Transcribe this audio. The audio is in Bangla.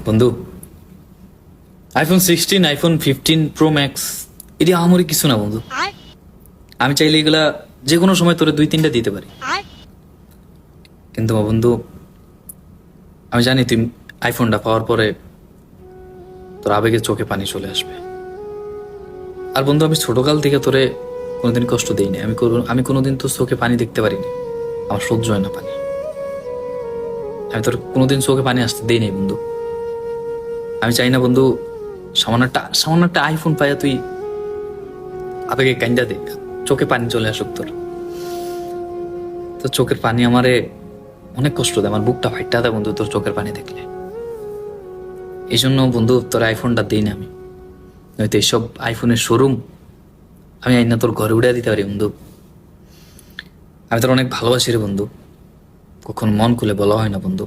বন্ধু, iPhone 16, iPhone 15 Pro Max, এটি আমারই কিছু না বন্ধু। আমি চাইলে এগুলা যে কোনো সময় তোরে 2-3টা দিতে পারি, কিন্তু বন্ধু আমি জানি তুই আইফোনটা পাওয়ার পরে তোর আবেগে চোখে পানি চলে আসবে। আর বন্ধু, আমি ছোটকাল থেকে তোরে কোনোদিন কষ্ট দিইনি। আমি কোনোদিন তোর চোখে পানি দেখতে পারিনি। আমার সহ্য হয় না পানি। আমি তোর কোনোদিন চোখে পানি আসতে দিই নাই বন্ধু। আমি চাই না বন্ধু সামান্য একটা আইফোন পাইয়া তুই আবেগে কান্দা দে, চোখে পানি চলে আসুক তোর। তো চোখের পানি আমারে অনেক কষ্ট দেয়, আমার বুকটা ফাইটা দেয় বন্ধু তোর চোখের পানি দেখলে। এই জন্য বন্ধু তোর আইফোনটা দিই না আমি। নয়তো এইসব আইফোনের শোরুম আমি আইনা তোর ঘরে উড়ে দিতে পারি বন্ধু। আমি তোর অনেক ভালোবাসি রে বন্ধু, কখন মন খুলে বলা হয় না বন্ধু।